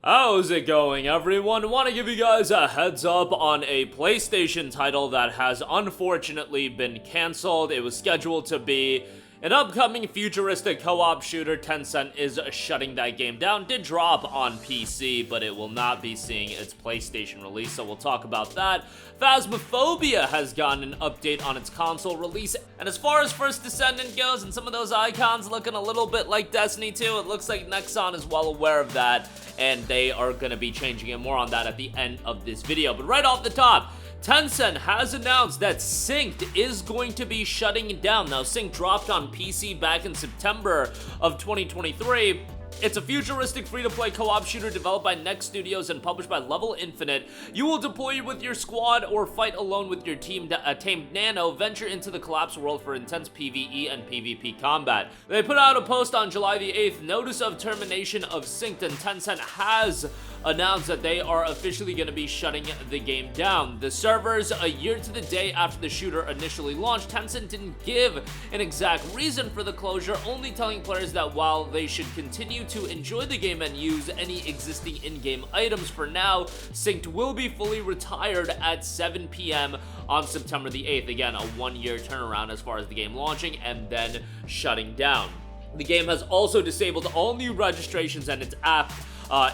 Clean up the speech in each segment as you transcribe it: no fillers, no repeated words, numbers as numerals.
How's it going, everyone? Want to give you guys a heads up on a PlayStation title that has unfortunately been cancelled. It was scheduled to be an upcoming futuristic co-op shooter. Tencent is shutting that game down. Did drop on PC, but it will not be seeing its PlayStation release, so we'll talk about that. Phasmophobia has gotten an update on its console release, and as far as first Descendant goes, and some of those icons looking a little bit like Destiny 2, it looks like Nexon is well aware of that, and they are going to be changing it. More on that at the end of this video. But right off the top, Tencent has announced that Synced is going to be shutting down. Now, Synced dropped on PC back in September of 2023. It's a futuristic free-to-play co-op shooter developed by Next Studios and published by Level Infinite. You will deploy with your squad or fight alone with your team, tamed Nano, venture into the collapsed world for intense PvE and PvP combat. They put out a post on July the 8th, notice of termination of Synced, and Tencent has announced that they are officially going to be shutting the game down. The servers, a year to the day after the shooter initially launched, Tencent didn't give an exact reason for the closure, only telling players that while they should continue to enjoy the game and use any existing in-game items, for now, Synced will be fully retired at 7 p.m. on September the 8th. Again, a one-year turnaround as far as the game launching and then shutting down. The game has also disabled all new registrations and its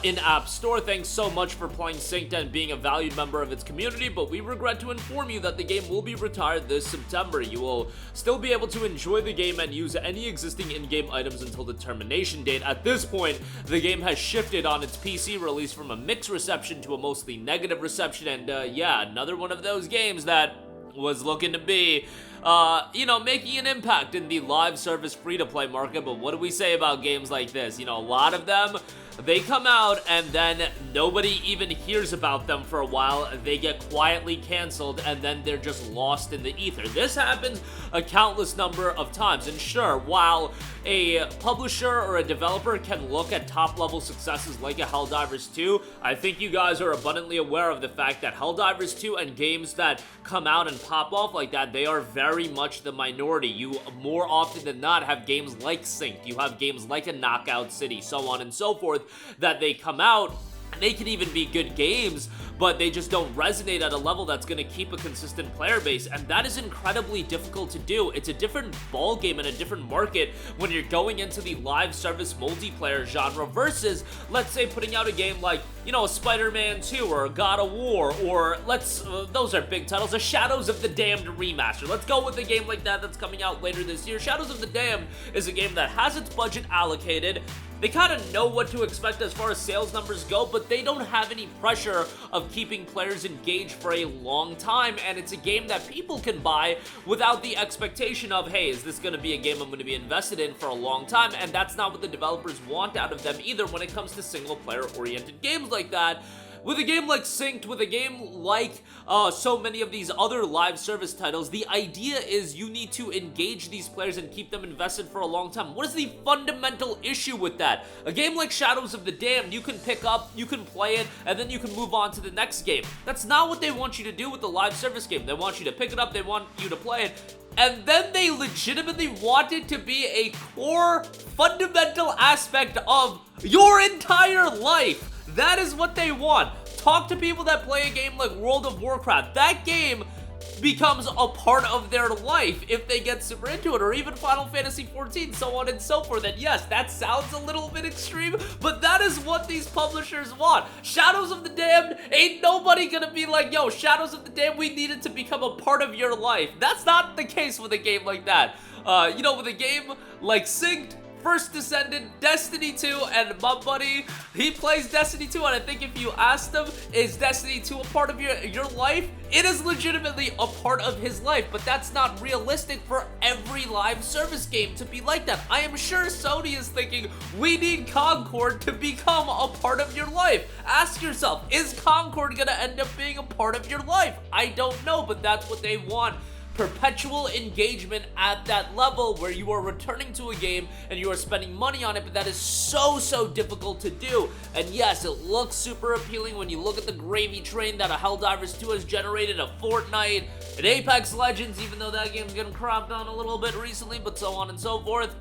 in-app store. Thanks so much for playing Synced and being a valued member of its community, but we regret to inform you that the game will be retired this September. You will still be able to enjoy the game and use any existing in-game items until the termination date. At this point, the game has shifted on its PC release from a mixed reception to a mostly negative reception, and yeah, another one of those games that was looking to be making an impact in the live service free-to-play market. But what do we say about games like this? A lot of them, they come out and then nobody even hears about them for a while. They get quietly canceled and then they're just lost in the ether. This happens a countless number of times. And sure, while a publisher or a developer can look at top-level successes like a Helldivers 2, I think you guys are abundantly aware of the fact that Helldivers 2 and games that come out and pop off like that, they are very much the minority. You more often than not have games like Synced, you have games like a Knockout City, so on and so forth, that they come out and they can even be good games, but they just don't resonate at a level that's going to keep a consistent player base, and that is incredibly difficult to do. It's a different ball game and a different market when you're going into the live service multiplayer genre versus, let's say, putting out a game like, a Spider-Man 2 or a God of War, or those are big titles, a Shadows of the Damned remaster. Let's go with a game like that that's coming out later this year. Shadows of the Damned is a game that has its budget allocated. They kind of know what to expect as far as sales numbers go, but they don't have any pressure of keeping players engaged for a long time, and it's a game that people can buy without the expectation of, hey, is this going to be a game I'm going to be invested in for a long time? And that's not what the developers want out of them either when it comes to single-player oriented games like that. With a game like Synced, with a game like so many of these other live service titles, the idea is you need to engage these players and keep them invested for a long time. What is the fundamental issue with that? A game like Shadows of the Damned, you can pick up, you can play it, and then you can move on to the next game. That's not what they want you to do with the live service game. They want you to pick it up, they want you to play it, and then they legitimately want it to be a core, fundamental aspect of your entire life. That is what they want. Talk to people that play a game like World of Warcraft. That game becomes a part of their life if they get super into it, or even Final Fantasy XIV, so on and so forth. And yes, that sounds a little bit extreme, but that is what these publishers want. Shadows of the Damned, ain't nobody gonna be like, yo, Shadows of the Damned, we need it to become a part of your life. That's not the case with a game like that. With a game like Synced, First Descendant, Destiny 2, and my buddy, he plays Destiny 2, and I think if you asked him, is Destiny 2 a part of your life? It is legitimately a part of his life, but that's not realistic for every live service game to be like that. I am sure Sony is thinking, we need Concord to become a part of your life. Ask yourself, is Concord gonna end up being a part of your life? I don't know, but that's what they want. Perpetual engagement at that level where you are returning to a game and you are spending money on it, but that is so difficult to do. And yes, it looks super appealing when you look at the gravy train that a Helldivers 2 has generated, a Fortnite, an Apex Legends, even though that game's getting crapped on a little bit recently, but so on and so forth.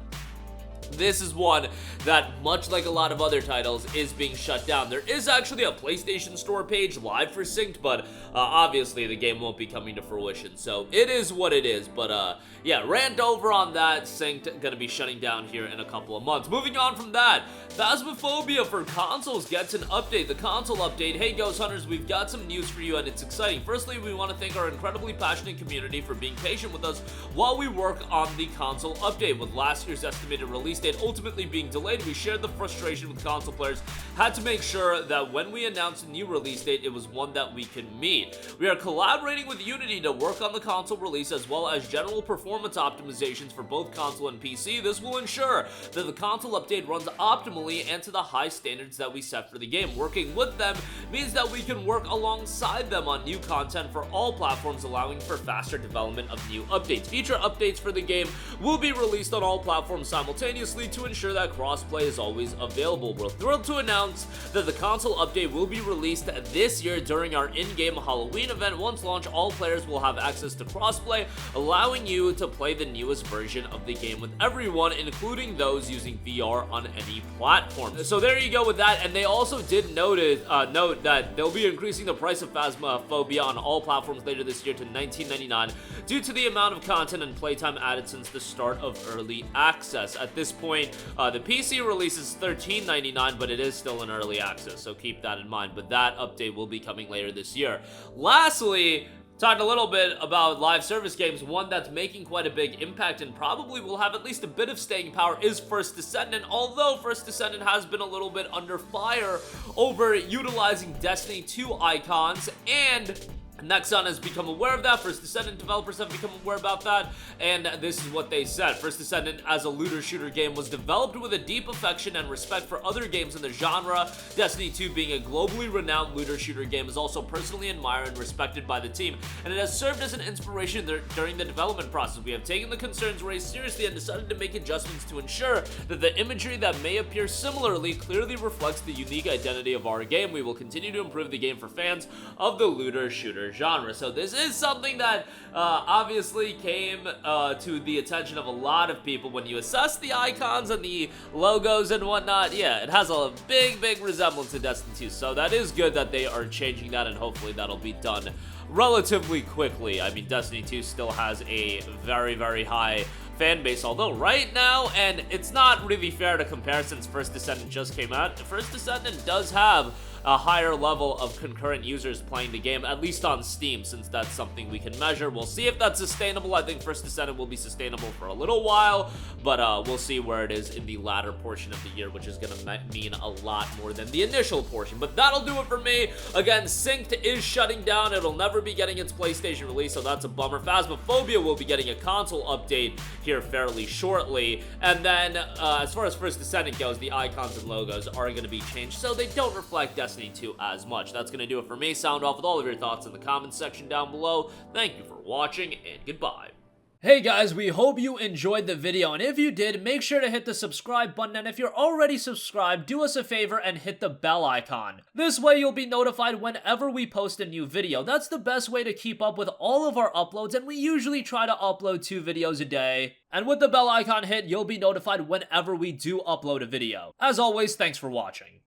this is one that, much like a lot of other titles, is being shut down. There is actually a PlayStation Store page live for Synced, but obviously the game won't be coming to fruition, so it is what it is. But yeah, rant over on that. Synced gonna be shutting down here in a couple of months. Moving on from that, Phasmophobia for consoles gets an update. The console update. Hey Ghost Hunters, we've got some news for you and it's exciting. Firstly, we want to thank our incredibly passionate community for being patient with us while we work on the console update. With last year's estimated release date ultimately being delayed, we shared the frustration with console players, had to make sure that when we announced a new release date, it was one that we could meet. We are collaborating with Unity to work on the console release as well as general performance optimizations for both console and PC. This will ensure that the console update runs optimally and to the high standards that we set for the game. Working with them means that we can work alongside them on new content for all platforms, allowing for faster development of new updates. Future updates for the game will be released on all platforms simultaneously to ensure that crossplay is always available. We're thrilled to announce that the console update will be released this year during our in-game Halloween event. Once launched, all players will have access to crossplay, allowing you to play the newest version of the game with everyone, including those using VR on any platform. So there you go with that, and they also did note that they'll be increasing the price of Phasmophobia on all platforms later this year to $19.99 due to the amount of content and playtime added since the start of early access. At this point, the PC release is $13.99, but it is still in early access, so keep that in mind. But that update will be coming later this year. Lastly, talked a little bit about live service games. One that's making quite a big impact and probably will have at least a bit of staying power is First Descendant, although First Descendant has been a little bit under fire over utilizing Destiny 2 icons, and Nexon has become aware of that. First Descendant developers have become aware about that, and this is what they said. First Descendant, as a looter shooter game, was developed with a deep affection and respect for other games in the genre. Destiny 2, being a globally renowned looter shooter game, is also personally admired and respected by the team, and it has served as an inspiration during the development process. We have taken the concerns raised seriously and decided to make adjustments to ensure that the imagery that may appear similarly clearly reflects the unique identity of our game. We will continue to improve the game for fans of the looter shooter genre. So this is something that obviously came to the attention of a lot of people. When you assess the icons and the logos and whatnot, yeah, it has a big resemblance to Destiny 2. So that is good that they are changing that, and hopefully that'll be done relatively quickly. I mean, Destiny 2 still has a very high fan base, although right now, and it's not really fair to compare since First Descendant just came out, First Descendant does have a higher level of concurrent users playing the game, at least on Steam, since that's something we can measure. We'll see if that's sustainable. I think First Descendant will be sustainable for a little while, but we'll see where it is in the latter portion of the year, which is going to mean a lot more than the initial portion. But that'll do it for me. Again, Synced is shutting down. It'll never be getting its PlayStation release, so that's a bummer. Phasmophobia will be getting a console update here fairly shortly, and then as far as First Descendant goes, the icons and logos are going to be changed so they don't reflect Destiny 2 as much. That's going to do it for me. Sound off with all of your thoughts in the comments section down below. Thank you for watching, and goodbye. Hey guys, we hope you enjoyed the video, and if you did, make sure to hit the subscribe button, and if you're already subscribed, do us a favor and hit the bell icon. This way you'll be notified whenever we post a new video. That's the best way to keep up with all of our uploads, and we usually try to upload 2 videos a day. And with the bell icon hit, you'll be notified whenever we do upload a video. As always, thanks for watching.